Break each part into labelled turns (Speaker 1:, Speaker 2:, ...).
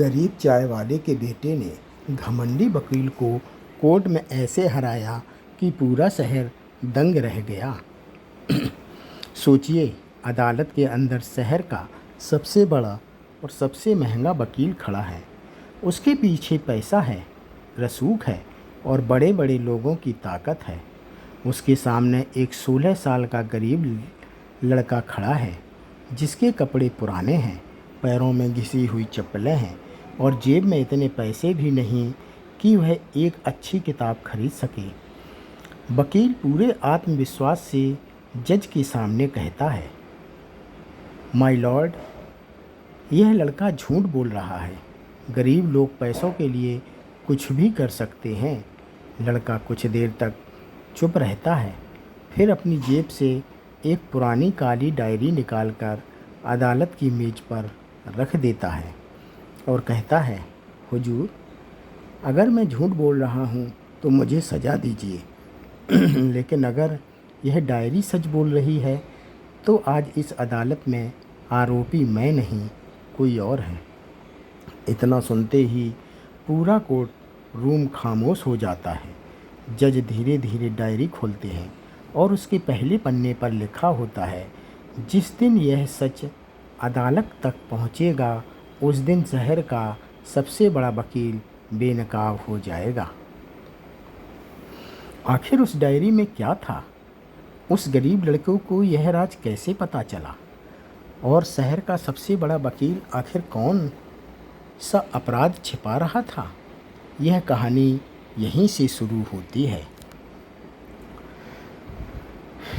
Speaker 1: गरीब चाय वाले के बेटे ने घमंडी वकील को कोर्ट में ऐसे हराया कि पूरा शहर दंग रह गया। सोचिए, अदालत के अंदर शहर का सबसे बड़ा और सबसे महंगा वकील खड़ा है। उसके पीछे पैसा है, रसूख है और बड़े बड़े लोगों की ताकत है। उसके सामने एक 16 साल का गरीब लड़का खड़ा है जिसके कपड़े पुराने हैं, पैरों में घिसी हुई चप्पलें हैं और जेब में इतने पैसे भी नहीं कि वह एक अच्छी किताब खरीद सके। वकील पूरे आत्मविश्वास से जज के सामने कहता है, माय लॉर्ड, यह लड़का झूठ बोल रहा है। गरीब लोग पैसों के लिए कुछ भी कर सकते हैं। लड़का कुछ देर तक चुप रहता है, फिर अपनी जेब से एक पुरानी काली डायरी निकालकर अदालत की मेज पर रख देता है और कहता है, हुजूर, अगर मैं झूठ बोल रहा हूँ तो मुझे सज़ा दीजिए, लेकिन अगर यह डायरी सच बोल रही है तो आज इस अदालत में आरोपी मैं नहीं, कोई और है। इतना सुनते ही पूरा कोर्ट रूम खामोश हो जाता है। जज धीरे धीरे डायरी खोलते हैं और उसके पहले पन्ने पर लिखा होता है, जिस दिन यह सच अदालत तक पहुंचेगा उस दिन शहर का सबसे बड़ा वकील बेनकाब हो जाएगा। आखिर उस डायरी में क्या था? उस गरीब लड़के को यह राज कैसे पता चला? और शहर का सबसे बड़ा वकील आखिर कौन सा अपराध छिपा रहा था? यह कहानी यहीं से शुरू होती है।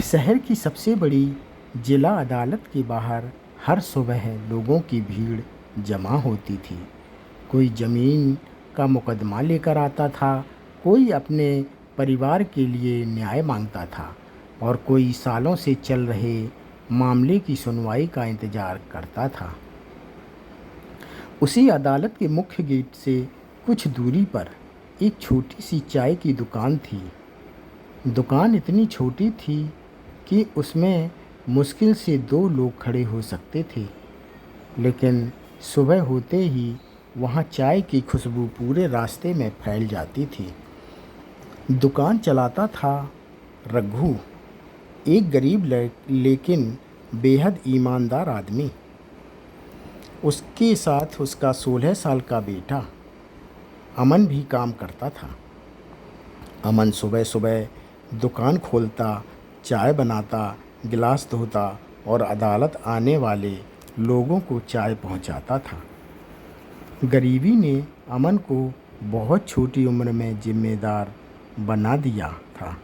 Speaker 1: शहर की सबसे बड़ी जिला अदालत के बाहर हर सुबह लोगों की भीड़ जमा होती थी। कोई ज़मीन का मुकदमा लेकर आता था, कोई अपने परिवार के लिए न्याय मांगता था और कोई सालों से चल रहे मामले की सुनवाई का इंतज़ार करता था। उसी अदालत के मुख्य गेट से कुछ दूरी पर एक छोटी सी चाय की दुकान थी। दुकान इतनी छोटी थी कि उसमें मुश्किल से 2 लोग खड़े हो सकते थे, लेकिन सुबह होते ही वहाँ चाय की खुशबू पूरे रास्ते में फैल जाती थी। दुकान चलाता था रघु, एक गरीब लेकिन बेहद ईमानदार आदमी। उसके साथ उसका 16 साल का बेटा अमन भी काम करता था। अमन सुबह सुबह दुकान खोलता, चाय बनाता, गिलास धोता और अदालत आने वाले लोगों को चाय पहुंचाता था। गरीबी ने अमन को बहुत छोटी उम्र में जिम्मेदार बना दिया था।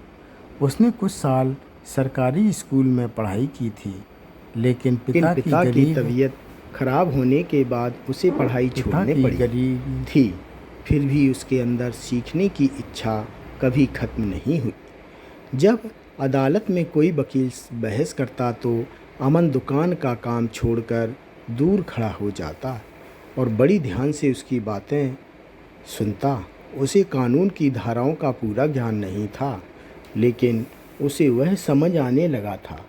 Speaker 1: उसने कुछ साल सरकारी स्कूल में पढ़ाई की थी, लेकिन पिता की तबीयत खराब होने के बाद उसे पढ़ाई छोड़नी पड़ी। गरीब थी, फिर भी उसके अंदर सीखने की इच्छा कभी खत्म नहीं हुई। जब अदालत में कोई वकील बहस करता तो अमन दुकान का काम छोड़कर दूर खड़ा हो जाता और बड़ी ध्यान से उसकी बातें सुनता। उसे कानून की धाराओं का पूरा ज्ञान नहीं था, लेकिन उसे वह समझ आने लगा था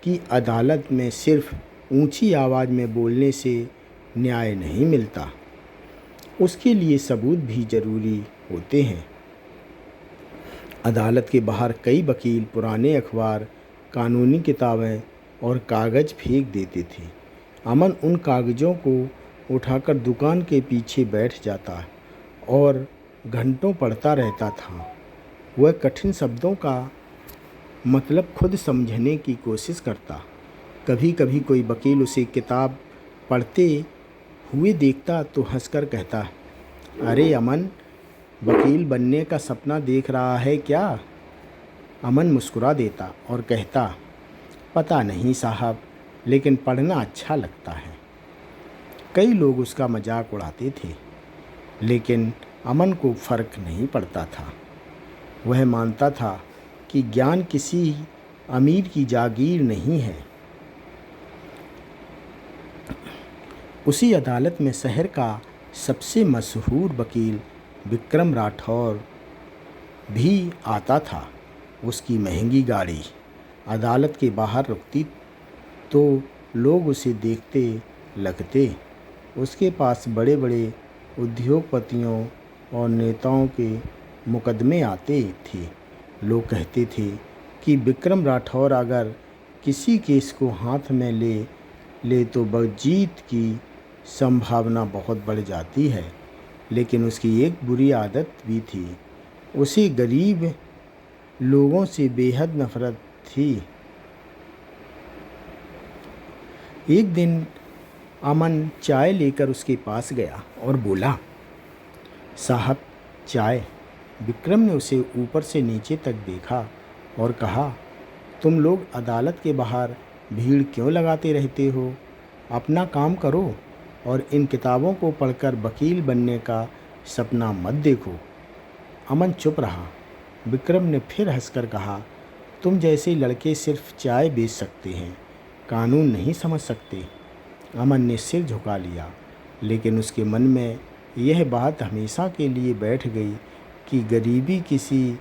Speaker 1: कि अदालत में सिर्फ ऊंची आवाज़ में बोलने से न्याय नहीं मिलता, उसके लिए सबूत भी ज़रूरी होते हैं। अदालत के बाहर कई वकील पुराने अखबार, कानूनी किताबें और कागज़ फेंक देते थे। अमन उन कागज़ों को उठाकर दुकान के पीछे बैठ जाता और घंटों पढ़ता रहता था। वह कठिन शब्दों का मतलब खुद समझने की कोशिश करता। कभी कभी कोई वकील उसे किताब पढ़ते हुए देखता तो हंसकर कहता, अरे अमन, वकील बनने का सपना देख रहा है क्या? अमन मुस्कुरा देता और कहता, पता नहीं साहब, लेकिन पढ़ना अच्छा लगता है। कई लोग उसका मजाक उड़ाते थे, लेकिन अमन को फ़र्क नहीं पड़ता था। वह मानता था कि ज्ञान किसी अमीर की जागीर नहीं है। उसी अदालत में शहर का सबसे मशहूर वकील विक्रम राठौर भी आता था। उसकी महंगी गाड़ी अदालत के बाहर रुकती तो लोग उसे देखते लगते। उसके पास बड़े बड़े उद्योगपतियों और नेताओं के मुकदमे आते थे। लोग कहते थे कि विक्रम राठौर अगर किसी केस को हाथ में ले ले तो जीत की संभावना बहुत बढ़ जाती है। लेकिन उसकी एक बुरी आदत भी थी, उसे गरीब लोगों से बेहद नफरत थी। एक दिन अमन चाय लेकर उसके पास गया और बोला, साहब चाय। विक्रम ने उसे ऊपर से नीचे तक देखा और कहा, तुम लोग अदालत के बाहर भीड़ क्यों लगाते रहते हो? अपना काम करो और इन किताबों को पढ़कर वकील बनने का सपना मत देखो। अमन चुप रहा। विक्रम ने फिर हंसकर कहा, तुम जैसे लड़के सिर्फ चाय बेच सकते हैं, कानून नहीं समझ सकते। अमन ने सिर झुका लिया, लेकिन उसके मन में यह बात हमेशा के लिए बैठ गई कि गरीबी किसी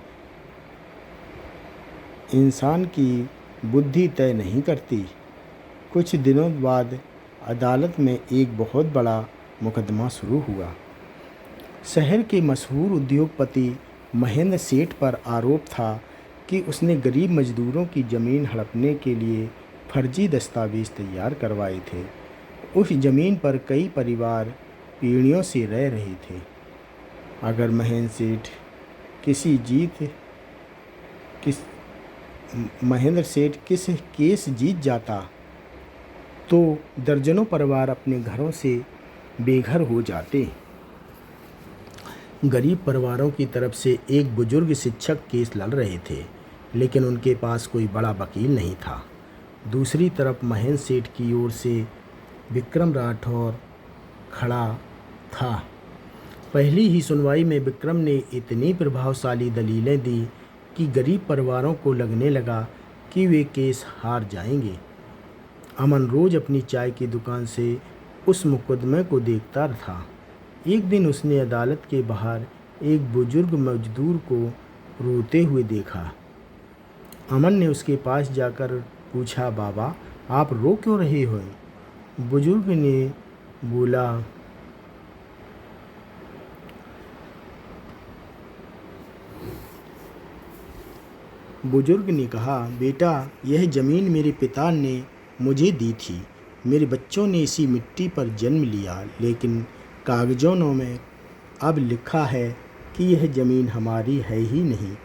Speaker 1: इंसान की बुद्धि तय नहीं करती। कुछ दिनों बाद अदालत में एक बहुत बड़ा मुकदमा शुरू हुआ। शहर के मशहूर उद्योगपति महेंद्र सेठ पर आरोप था कि उसने गरीब मजदूरों की ज़मीन हड़पने के लिए फर्जी दस्तावेज़ तैयार करवाए थे। उस ज़मीन पर कई परिवार पीढ़ियों से रह रहे थे। अगर महेंद्र सेठ किस केस जीत जाता तो दर्जनों परिवार अपने घरों से बेघर हो जाते। गरीब परिवारों की तरफ से एक बुजुर्ग शिक्षक केस लड़ रहे थे, लेकिन उनके पास कोई बड़ा वकील नहीं था। दूसरी तरफ महेंद्र सेठ की ओर से विक्रम राठौर खड़ा था। पहली ही सुनवाई में विक्रम ने इतनी प्रभावशाली दलीलें दी कि गरीब परिवारों को लगने लगा कि वे केस हार जाएंगे। अमन रोज़ अपनी चाय की दुकान से उस मुकदमे को देखता था। एक दिन उसने अदालत के बाहर एक बुजुर्ग मजदूर को रोते हुए देखा। अमन ने उसके पास जाकर पूछा, बाबा आप रो क्यों रहे हो? बुजुर्ग ने कहा, बेटा यह ज़मीन मेरे पिता ने मुझे दी थी। मेरे बच्चों ने इसी मिट्टी पर जन्म लिया, लेकिन कागज़ों में अब लिखा है कि यह ज़मीन हमारी है ही नहीं।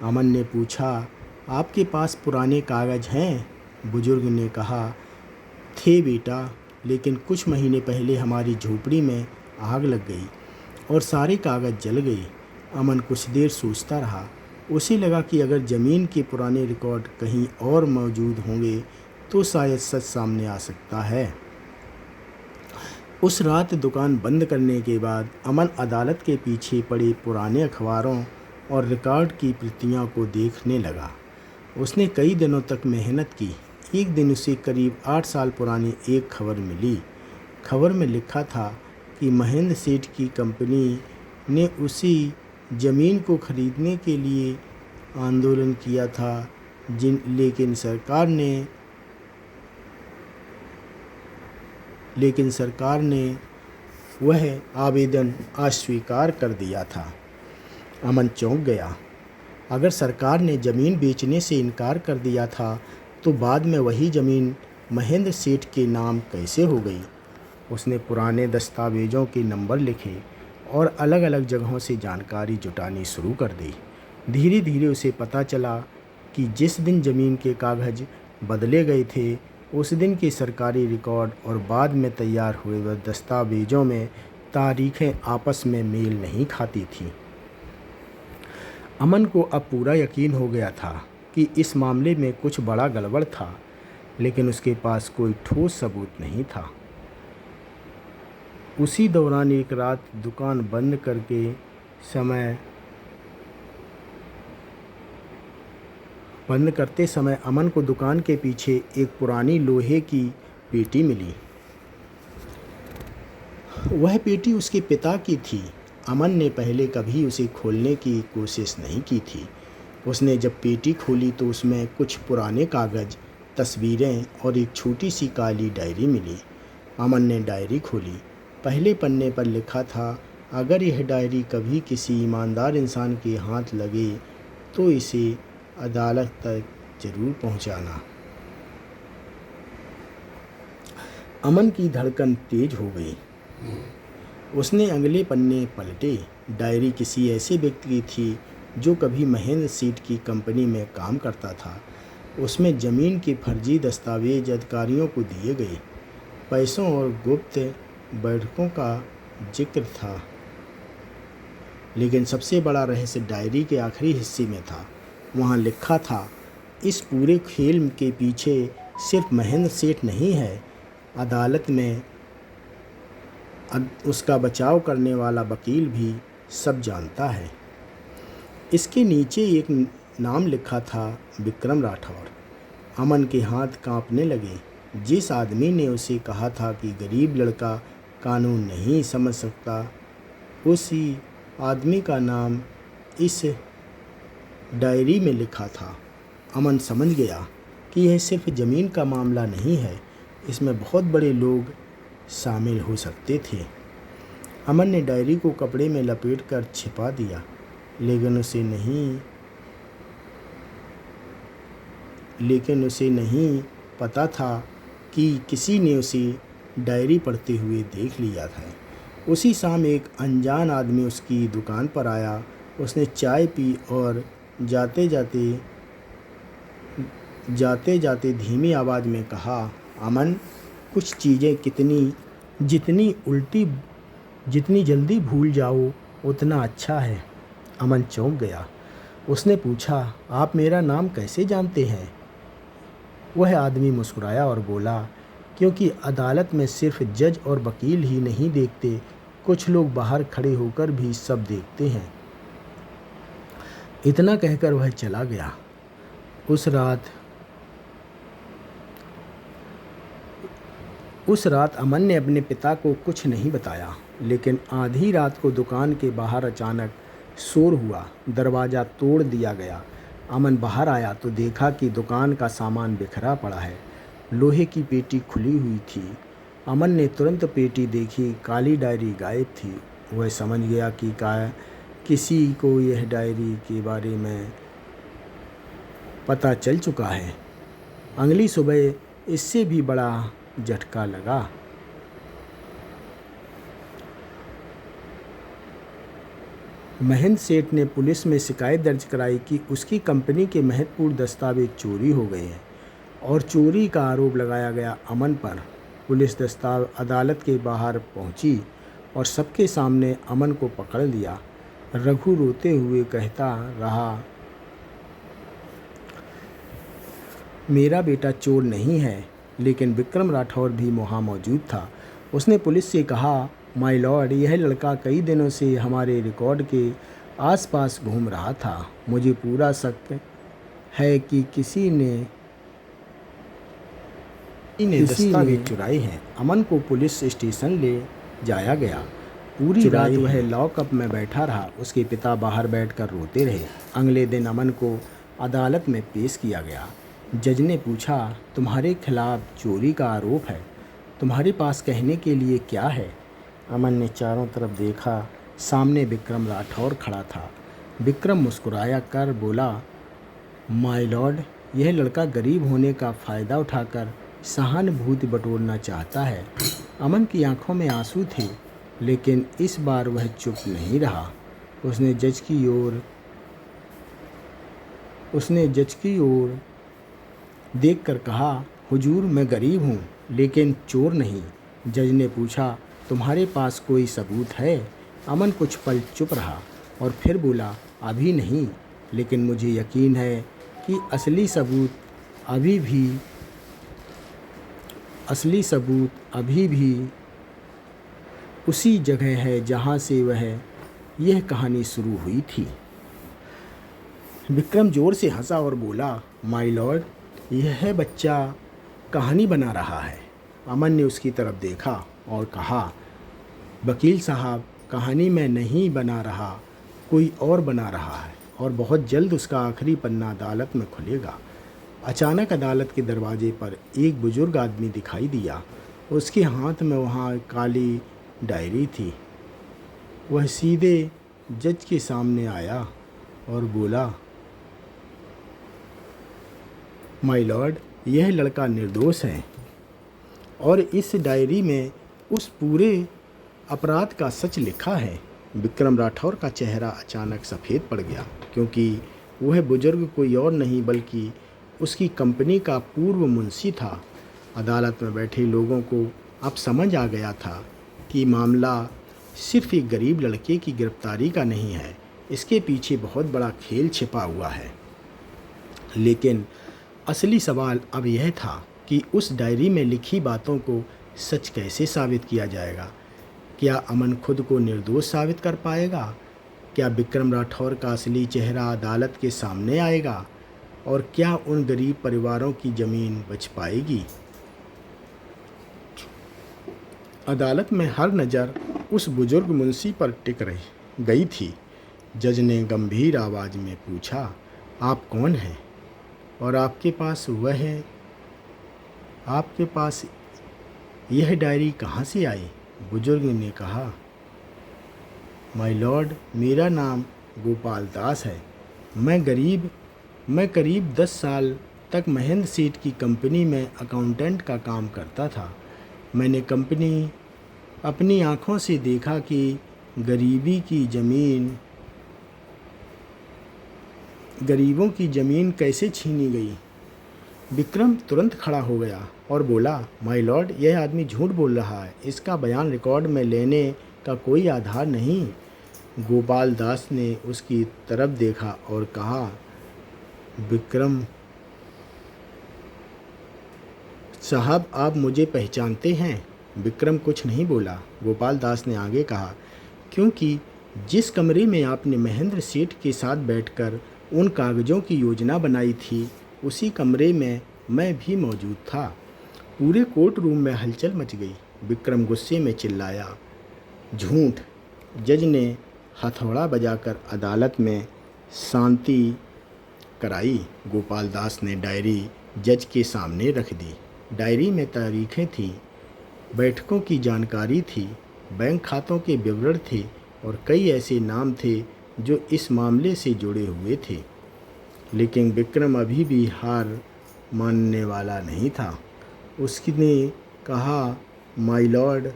Speaker 1: अमन ने पूछा, आपके पास पुराने कागज़ हैं? बुजुर्ग ने कहा, थे बेटा, लेकिन कुछ महीने पहले हमारी झोपड़ी में आग लग गई और सारे कागज़ जल गए। अमन कुछ देर सोचता रहा। उसे लगा कि अगर ज़मीन के पुराने रिकॉर्ड कहीं और मौजूद होंगे तो शायद सच सामने आ सकता है। उस रात दुकान बंद करने के बाद अमन अदालत के पीछे पड़े पुराने अखबारों और रिकॉर्ड की प्रतियों को देखने लगा। उसने कई दिनों तक मेहनत की। एक दिन उसे करीब 8 साल पुरानी एक खबर मिली। खबर में लिखा था कि महेंद्र सेठ की कंपनी ने उसी ज़मीन को खरीदने के लिए आंदोलन किया था, लेकिन सरकार ने वह आवेदन अस्वीकार कर दिया था। अमन चौंक गया। अगर सरकार ने ज़मीन बेचने से इनकार कर दिया था तो बाद में वही ज़मीन महेंद्र सेठ के नाम कैसे हो गई? उसने पुराने दस्तावेज़ों के नंबर लिखे और अलग अलग जगहों से जानकारी जुटानी शुरू कर दी। धीरे धीरे उसे पता चला कि जिस दिन ज़मीन के कागज़ बदले गए थे उस दिन के सरकारी रिकॉर्ड और बाद में तैयार हुए वह दस्तावेज़ों में तारीखें आपस में मेल नहीं खाती थीं। अमन को अब पूरा यकीन हो गया था कि इस मामले में कुछ बड़ा गड़बड़ था, लेकिन उसके पास कोई ठोस सबूत नहीं था। उसी दौरान एक रात दुकान बंद करते समय अमन को दुकान के पीछे एक पुरानी लोहे की पेटी मिली। वह पेटी उसके पिता की थी। अमन ने पहले कभी उसे खोलने की कोशिश नहीं की थी। उसने जब पेटी खोली तो उसमें कुछ पुराने कागज़, तस्वीरें और एक छोटी सी काली डायरी मिली। अमन ने डायरी खोली। पहले पन्ने पर लिखा था, अगर यह डायरी कभी किसी ईमानदार इंसान के हाथ लगे तो इसे अदालत तक ज़रूर पहुंचाना। अमन की धड़कन तेज हो गई। उसने अगले पन्ने पलटे। डायरी किसी ऐसे व्यक्ति की थी जो कभी महेंद्र सेठ की कंपनी में काम करता था। उसमें ज़मीन के फर्जी दस्तावेज अधिकारियों को दिए गए, पैसों और गुप्त बैठकों का जिक्र था। लेकिन सबसे बड़ा रहस्य डायरी के आखिरी हिस्से में था। वहाँ लिखा था, इस पूरे खेल के पीछे सिर्फ महेंद्र सेठ नहीं है, अदालत में उसका बचाव करने वाला वकील भी सब जानता है। इसके नीचे एक नाम लिखा था, विक्रम राठौर। अमन के हाथ कांपने लगे। जिस आदमी ने उसे कहा था कि गरीब लड़का कानून नहीं समझ सकता, उसी आदमी का नाम इस डायरी में लिखा था। अमन समझ गया कि यह सिर्फ ज़मीन का मामला नहीं है, इसमें बहुत बड़े लोग शामिल हो सकते थे। अमन ने डायरी को कपड़े में लपेटकर छिपा दिया, लेकिन उसे नहीं पता था कि किसी ने उसे डायरी पढ़ते हुए देख लिया था। उसी शाम एक अनजान आदमी उसकी दुकान पर आया। उसने चाय पी और जाते जाते धीमी आवाज़ में कहा, अमन, कुछ चीज़ें जितनी जल्दी भूल जाओ उतना अच्छा है। अमन चौंक गया। उसने पूछा, आप मेरा नाम कैसे जानते हैं? वह आदमी मुस्कुराया और बोला, क्योंकि अदालत में सिर्फ जज और वकील ही नहीं देखते, कुछ लोग बाहर खड़े होकर भी सब देखते हैं। इतना कहकर वह चला गया। उस रात अमन ने अपने पिता को कुछ नहीं बताया, लेकिन आधी रात को दुकान के बाहर अचानक शोर हुआ। दरवाज़ा तोड़ दिया गया। अमन बाहर आया तो देखा कि दुकान का सामान बिखरा पड़ा है। लोहे की पेटी खुली हुई थी। अमन ने तुरंत पेटी देखी, काली डायरी गायब थी। वह समझ गया कि किसी को यह डायरी के बारे में पता चल चुका है। अगली सुबह इससे भी बड़ा झटका लगा। महेंद्र सेठ ने पुलिस में शिकायत दर्ज कराई कि उसकी कंपनी के महत्वपूर्ण दस्तावेज चोरी हो गए हैं और चोरी का आरोप लगाया गया अमन पर। पुलिस अदालत के बाहर पहुंची और सबके सामने अमन को पकड़ लिया। रघु रोते हुए कहता रहा, मेरा बेटा चोर नहीं है। लेकिन विक्रम राठौर भी वहाँ मौजूद था। उसने पुलिस से कहा, माय लॉर्ड, यह लड़का कई दिनों से हमारे रिकॉर्ड के आसपास घूम रहा था। मुझे पूरा शक है कि किसी ने दस्तावेज चुराए हैं। अमन को पुलिस स्टेशन ले जाया गया। पूरी रात वह लॉकअप में बैठा रहा। उसके पिता बाहर बैठकर रोते रहे। अगले दिन अमन को अदालत में पेश किया गया। जज ने पूछा, तुम्हारे खिलाफ चोरी का आरोप है, तुम्हारे पास कहने के लिए क्या है? अमन ने चारों तरफ देखा। सामने विक्रम राठौर खड़ा था। विक्रम मुस्कुराया कर बोला, माय लॉर्ड, यह लड़का गरीब होने का फ़ायदा उठाकर सहानुभूति बटोरना चाहता है। अमन की आंखों में आंसू थे, लेकिन इस बार वह चुप नहीं रहा। उसने जज की ओर देखकर कहा, हुजूर, मैं गरीब हूँ लेकिन चोर नहीं। जज ने पूछा, तुम्हारे पास कोई सबूत है? अमन कुछ पल चुप रहा और फिर बोला, अभी नहीं, लेकिन मुझे यकीन है कि असली सबूत अभी भी उसी जगह है जहाँ से यह कहानी शुरू हुई थी। विक्रम जोर से हंसा और बोला, माय लॉर्ड, यह बच्चा कहानी बना रहा है। अमन ने उसकी तरफ देखा और कहा, वकील साहब, कहानी मैं नहीं बना रहा, कोई और बना रहा है और बहुत जल्द उसका आखिरी पन्ना अदालत में खुलेगा। अचानक अदालत के दरवाजे पर एक बुजुर्ग आदमी दिखाई दिया। उसके हाथ में वहाँ काली डायरी थी। वह सीधे जज के सामने आया और बोला, माय लॉर्ड, यह लड़का निर्दोष है और इस डायरी में उस पूरे अपराध का सच लिखा है। विक्रम राठौर का चेहरा अचानक सफ़ेद पड़ गया, क्योंकि वह बुजुर्ग कोई और नहीं बल्कि उसकी कंपनी का पूर्व मुंशी था। अदालत में बैठे लोगों को अब समझ आ गया था कि मामला सिर्फ एक गरीब लड़के की गिरफ्तारी का नहीं है, इसके पीछे बहुत बड़ा खेल छिपा हुआ है। लेकिन असली सवाल अब यह था कि उस डायरी में लिखी बातों को सच कैसे साबित किया जाएगा। क्या अमन खुद को निर्दोष साबित कर पाएगा? क्या विक्रम राठौर का असली चेहरा अदालत के सामने आएगा? और क्या उन गरीब परिवारों की ज़मीन बच पाएगी? अदालत में हर नज़र उस बुजुर्ग मुंशी पर टिक गई थी। जज ने गंभीर आवाज़ में पूछा, आप कौन हैं और आपके पास यह डायरी कहाँ से आई? बुजुर्ग ने कहा, माय लॉर्ड, मेरा नाम गोपाल दास है। मैं करीब 10 साल तक महेंद्र सेठ की कंपनी में अकाउंटेंट का काम करता था। मैंने अपनी आँखों से देखा कि गरीबों की ज़मीन कैसे छीनी गई। विक्रम तुरंत खड़ा हो गया और बोला, माय लॉर्ड, यह आदमी झूठ बोल रहा है। इसका बयान रिकॉर्ड में लेने का कोई आधार नहीं। गोपाल दास ने उसकी तरफ देखा और कहा, विक्रम साहब, आप मुझे पहचानते हैं? विक्रम कुछ नहीं बोला। गोपाल दास ने आगे कहा, क्योंकि जिस कमरे में आपने महेंद्र सेठ के साथ बैठकर उन कागज़ों की योजना बनाई थी, उसी कमरे में मैं भी मौजूद था। पूरे कोर्ट रूम में हलचल मच गई। विक्रम गुस्से में चिल्लाया, झूठ। जज ने हथौड़ा बजाकर अदालत में शांति कराई। गोपाल दास ने डायरी जज के सामने रख दी। डायरी में तारीखें थीं, बैठकों की जानकारी थी, बैंक खातों के विवरण थे और कई ऐसे नाम थे जो इस मामले से जुड़े हुए थे। लेकिन विक्रम अभी भी हार मानने वाला नहीं था। उसने कहा, माय लॉर्ड,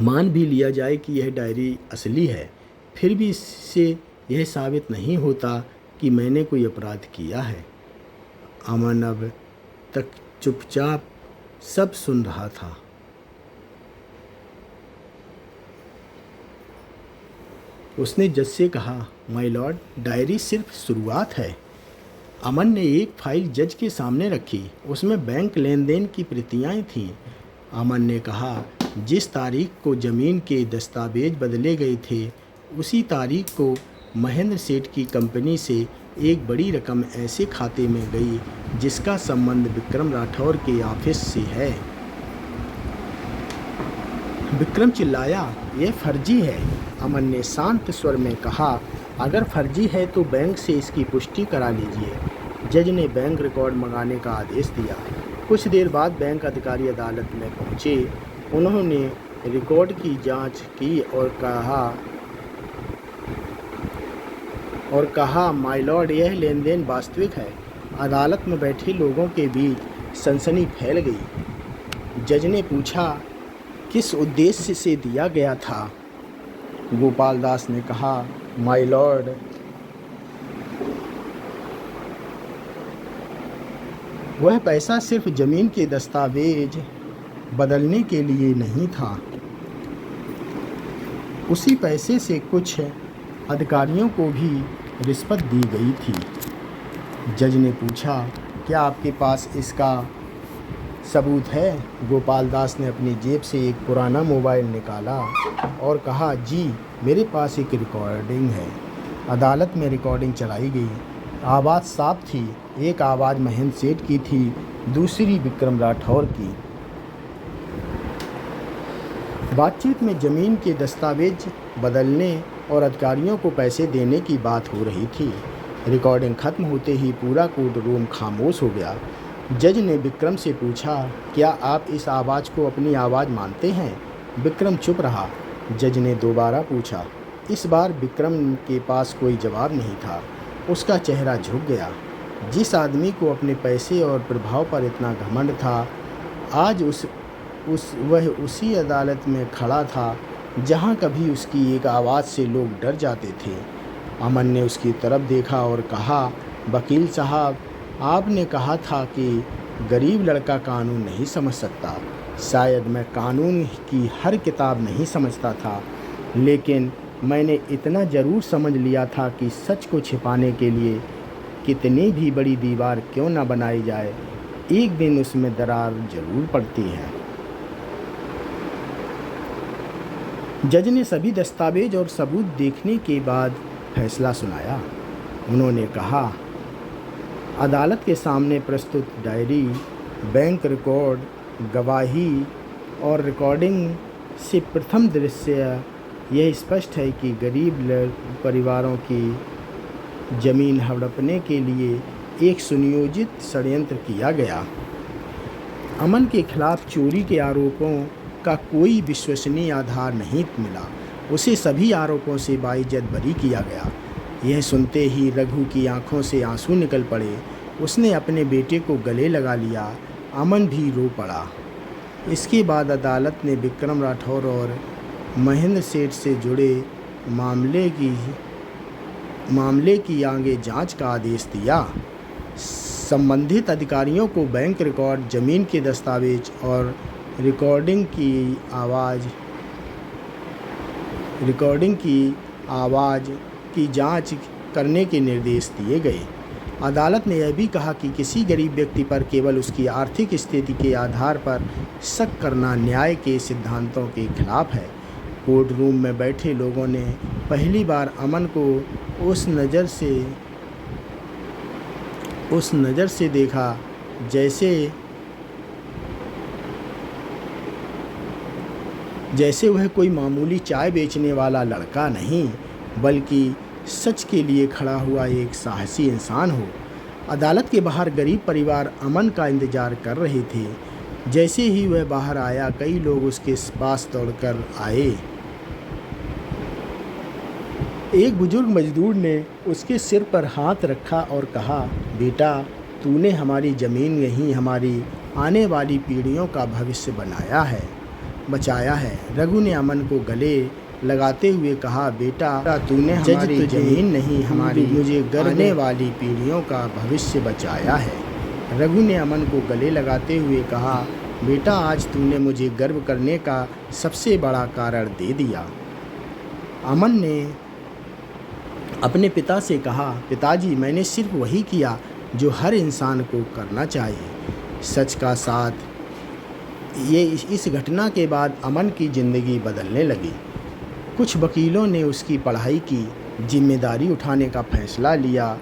Speaker 1: मान भी लिया जाए कि यह डायरी असली है, फिर भी इससे यह साबित नहीं होता कि मैंने कोई अपराध किया है। अमन अब तक चुपचाप सब सुन रहा था। उसने जज से कहा, माय लॉर्ड, डायरी सिर्फ शुरुआत है। अमन ने एक फाइल जज के सामने रखी। उसमें बैंक लेन देन की प्रतियां थीं। अमन ने कहा, जिस तारीख को ज़मीन के दस्तावेज बदले गए थे, उसी तारीख को महेंद्र सेठ की कंपनी से एक बड़ी रकम ऐसे खाते में गई जिसका संबंध विक्रम राठौर के ऑफिस से है। विक्रम चिल्लाया, यह फर्जी है। अमन ने शांत स्वर में कहा, अगर फर्जी है तो बैंक से इसकी पुष्टि करा लीजिए। जज ने बैंक रिकॉर्ड मंगाने का आदेश दिया। कुछ देर बाद बैंक अधिकारी अदालत में पहुंचे। उन्होंने रिकॉर्ड की जांच की और कहा, माय लॉर्ड, यह लेन देन वास्तविक है। अदालत में बैठे लोगों के बीच सनसनी फैल गई। जज ने पूछा, किस उद्देश्य से दिया गया था? गोपाल दास ने कहा, माय लॉर्ड, वह पैसा सिर्फ ज़मीन के दस्तावेज बदलने के लिए नहीं था। उसी पैसे से कुछ अधिकारियों को भी रिश्वत दी गई थी। जज ने पूछा, क्या आपके पास इसका सबूत है? गोपाल दास ने अपनी जेब से एक पुराना मोबाइल निकाला और कहा, जी, मेरे पास एक रिकॉर्डिंग है। अदालत में रिकॉर्डिंग चलाई गई। आवाज़ साफ थी। एक आवाज़ महेंद्र सेठ की थी, दूसरी विक्रम राठौर की। बातचीत में ज़मीन के दस्तावेज बदलने और अधिकारियों को पैसे देने की बात हो रही थी। रिकॉर्डिंग खत्म होते ही पूरा कोर्ट रूम खामोश हो गया। जज ने विक्रम से पूछा, क्या आप इस आवाज़ को अपनी आवाज़ मानते हैं? विक्रम चुप रहा। जज ने दोबारा पूछा। इस बार विक्रम के पास कोई जवाब नहीं था। उसका चेहरा झुक गया। जिस आदमी को अपने पैसे और प्रभाव पर इतना घमंड था, आज वह उसी अदालत में खड़ा था जहां कभी उसकी एक आवाज़ से लोग डर जाते थे। अमन ने उसकी तरफ देखा और कहा, वकील साहब, आपने कहा था कि गरीब लड़का कानून नहीं समझ सकता। शायद मैं कानून की हर किताब नहीं समझता था, लेकिन मैंने इतना ज़रूर समझ लिया था कि सच को छिपाने के लिए कितनी भी बड़ी दीवार क्यों न बनाई जाए, एक दिन उसमें दरार जरूर पड़ती है। जज ने सभी दस्तावेज और सबूत देखने के बाद फैसला सुनाया। उन्होंने कहा, अदालत के सामने प्रस्तुत डायरी, बैंक रिकॉर्ड, गवाही और रिकॉर्डिंग से प्रथम दृश्य यह स्पष्ट है कि गरीब परिवारों की ज़मीन हड़पने के लिए एक सुनियोजित षड्यंत्र किया गया। अमन के खिलाफ चोरी के आरोपों का कोई विश्वसनीय आधार नहीं मिला। उसे सभी आरोपों से बाइज्जत बरी किया गया। यह सुनते ही रघु की आंखों से आंसू निकल पड़े। उसने अपने बेटे को गले लगा लिया। अमन भी रो पड़ा। इसके बाद अदालत ने विक्रम राठौर और महेंद्र सेठ से जुड़े मामले की आगे जांच का आदेश दिया। संबंधित अधिकारियों को बैंक रिकॉर्ड, ज़मीन के दस्तावेज और रिकॉर्डिंग की आवाज़ की जांच करने के निर्देश दिए गए। अदालत ने यह भी कहा कि किसी गरीब व्यक्ति पर केवल उसकी आर्थिक स्थिति के आधार पर शक करना न्याय के सिद्धांतों के खिलाफ है। कोर्ट रूम में बैठे लोगों ने पहली बार अमन को उस नज़र से देखा जैसे वह कोई मामूली चाय बेचने वाला लड़का नहीं, बल्कि सच के लिए खड़ा हुआ एक साहसी इंसान हो। अदालत के बाहर गरीब परिवार अमन का इंतज़ार कर रहे थे। जैसे ही वह बाहर आया, कई लोग उसके पास दौड़कर आए। एक बुजुर्ग मजदूर ने उसके सिर पर हाथ रखा और कहा, बेटा, तूने हमारी ज़मीन नहीं, हमारी आने वाली पीढ़ियों का भविष्य बचाया है। रघु ने अमन को गले लगाते हुए कहा, बेटा, तूने हमारी ज़मीन नहीं, हमारी आने वाली पीढ़ियों का भविष्य बचाया है। रघु ने अमन को गले लगाते हुए कहा, बेटा, आज तूने मुझे गर्व करने का सबसे बड़ा कारण दे दिया। अमन ने अपने पिता से कहा, पिताजी, मैंने सिर्फ वही किया जो हर इंसान को करना चाहिए, सच का साथ। इस घटना के बाद अमन की ज़िंदगी बदलने लगी। कुछ वकीलों ने उसकी पढ़ाई की जिम्मेदारी उठाने का फैसला लिया।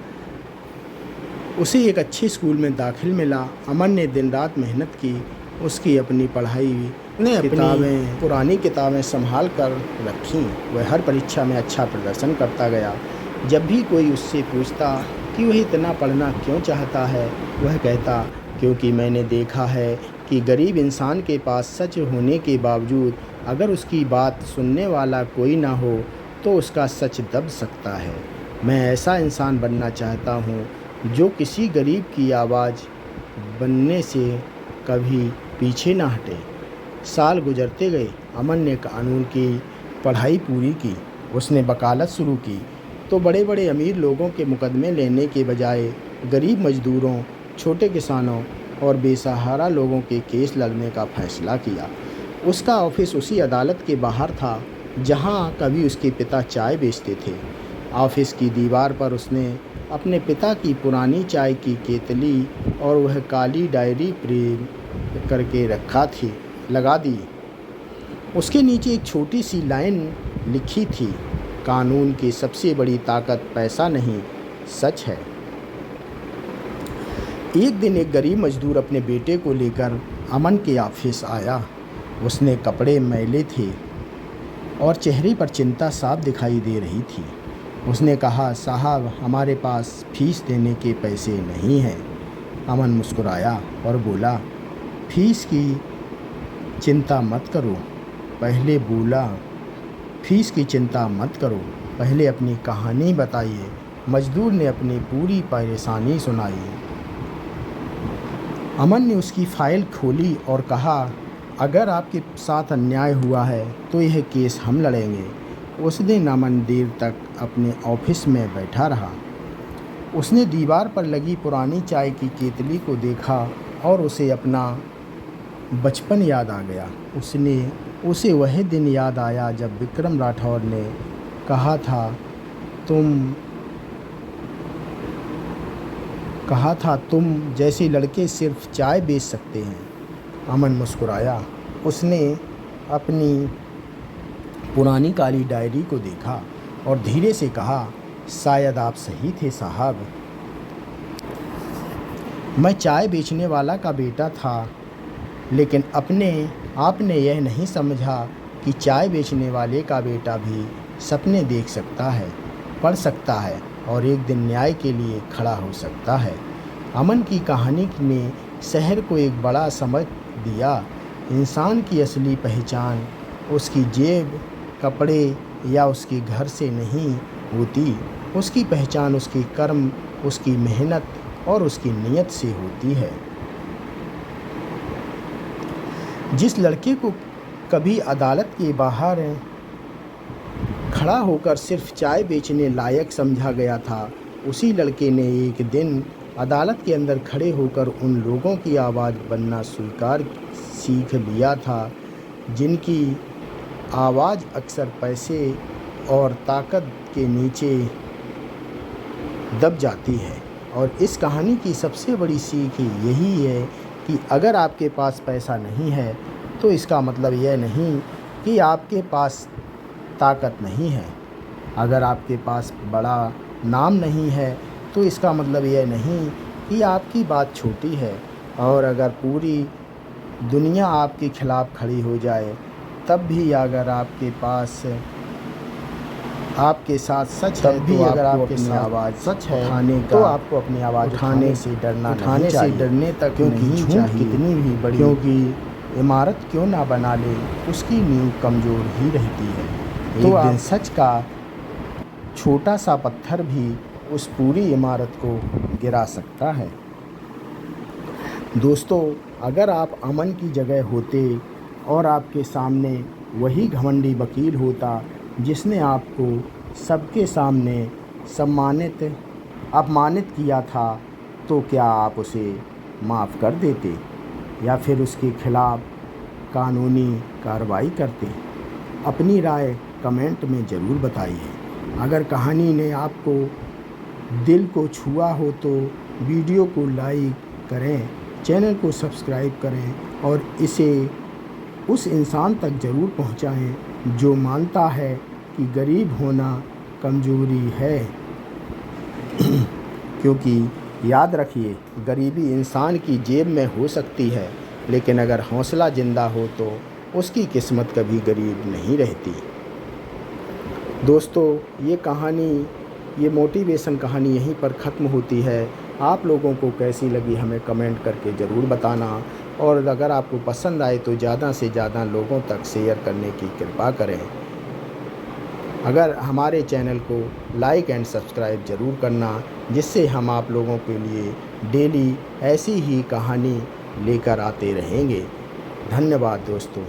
Speaker 1: उसे एक अच्छे स्कूल में दाखिल मिला। अमन ने दिन रात मेहनत की। उसकी अपनी पढ़ाई ने अपनी पुरानी किताबें संभाल कर रखीं। वह हर परीक्षा में अच्छा प्रदर्शन करता गया। जब भी कोई उससे पूछता कि वह इतना पढ़ना क्यों चाहता है, वह कहता, क्योंकि मैंने देखा है कि गरीब इंसान के पास सच होने के बावजूद अगर उसकी बात सुनने वाला कोई ना हो तो उसका सच दब सकता है। मैं ऐसा इंसान बनना चाहता हूँ जो किसी गरीब की आवाज़ बनने से कभी पीछे ना हटे। साल गुजरते गए। अमन ने कानून की पढ़ाई पूरी की। उसने वकालत शुरू की तो बड़े बड़े अमीर लोगों के मुकदमे लेने के बजाय गरीब मजदूरों, छोटे किसानों और बेसहारा लोगों के केस लड़ने का फैसला किया। उसका ऑफिस उसी अदालत के बाहर था जहां कभी उसके पिता चाय बेचते थे। ऑफिस की दीवार पर उसने अपने पिता की पुरानी चाय की केतली और वह काली डायरी प्रिंट करके लगा दी। उसके नीचे एक छोटी सी लाइन लिखी थी, कानून की सबसे बड़ी ताकत पैसा नहीं, सच है। एक दिन एक गरीब मजदूर अपने बेटे को लेकर अमन के ऑफिस आया। उसने कपड़े मैले थे और चेहरे पर चिंता साफ दिखाई दे रही थी। उसने कहा, साहब, हमारे पास फीस देने के पैसे नहीं हैं। अमन मुस्कुराया और बोला, फीस की चिंता मत करो, पहले बोला, फीस की चिंता मत करो, पहले अपनी कहानी बताइए। मजदूर ने अपनी पूरी परेशानी सुनाई। अमन ने उसकी फ़ाइल खोली और कहा, अगर आपके साथ अन्याय हुआ है तो यह केस हम लड़ेंगे। उस दिन अमन देर तक अपने ऑफिस में बैठा रहा। उसने दीवार पर लगी पुरानी चाय की केतली को देखा और उसे अपना बचपन याद आ गया। उसे वह दिन याद आया जब विक्रम राठौर ने कहा था तुम जैसे लड़के सिर्फ चाय बेच सकते हैं। अमन मुस्कुराया। उसने अपनी पुरानी काली डायरी को देखा और धीरे से कहा, शायद आप सही थे साहब। मैं चाय बेचने वाला का बेटा था, लेकिन आपने यह नहीं समझा कि चाय बेचने वाले का बेटा भी सपने देख सकता है, पढ़ सकता है और एक दिन न्याय के लिए खड़ा हो सकता है। अमन की कहानी ने शहर को एक बड़ा सबक दिया। इंसान की असली पहचान उसकी जेब, कपड़े या उसके घर से नहीं होती। उसकी पहचान उसके कर्म, उसकी मेहनत और उसकी नीयत से होती है। जिस लड़के को कभी अदालत के बाहर खड़ा होकर सिर्फ चाय बेचने लायक समझा गया था, उसी लड़के ने एक दिन अदालत के अंदर खड़े होकर उन लोगों की आवाज़ बनना सीख लिया था जिनकी आवाज़ अक्सर पैसे और ताकत के नीचे दब जाती है। और इस कहानी की सबसे बड़ी सीख यही है कि अगर आपके पास पैसा नहीं है तो इसका मतलब यह नहीं कि आपके पास ताकत नहीं है। अगर आपके पास बड़ा नाम नहीं है तो इसका मतलब यह नहीं कि आपकी बात छोटी है। और अगर पूरी दुनिया आपके खिलाफ खड़ी हो जाए तब भी अगर आपके पास आपके साथ सच है तो अगर आपके साथ आवाज़ सच है तो आपको अपनी आवाज़ उठाने से डरने तक क्योंकि झूठ कितनी भी बड़ी क्योंकि इमारत क्यों ना बना ले उसकी नींव कमज़ोर ही रहती है। तो एक दिन सच का छोटा सा पत्थर भी उस पूरी इमारत को गिरा सकता है। दोस्तों, अगर आप अमन की जगह होते और आपके सामने वही घमंडी वकील होता जिसने आपको सबके सामने अपमानित किया था, तो क्या आप उसे माफ़ कर देते या फिर उसके खिलाफ कानूनी कार्रवाई करते? अपनी राय कमेंट में ज़रूर बताइए। अगर कहानी ने आपको दिल को छुआ हो तो वीडियो को लाइक करें, चैनल को सब्सक्राइब करें और इसे उस इंसान तक ज़रूर पहुंचाएं जो मानता है कि गरीब होना कमज़ोरी है। क्योंकि याद रखिए, गरीबी इंसान की जेब में हो सकती है, लेकिन अगर हौसला ज़िंदा हो तो उसकी किस्मत कभी गरीब नहीं रहती। दोस्तों, ये मोटिवेशन कहानी यहीं पर ख़त्म होती है। आप लोगों को कैसी लगी हमें कमेंट करके ज़रूर बताना, और अगर आपको पसंद आए तो ज़्यादा से ज़्यादा लोगों तक शेयर करने की कृपा करें। अगर हमारे चैनल को लाइक एंड सब्सक्राइब ज़रूर करना, जिससे हम आप लोगों के लिए डेली ऐसी ही कहानी लेकर आते रहेंगे। धन्यवाद दोस्तों।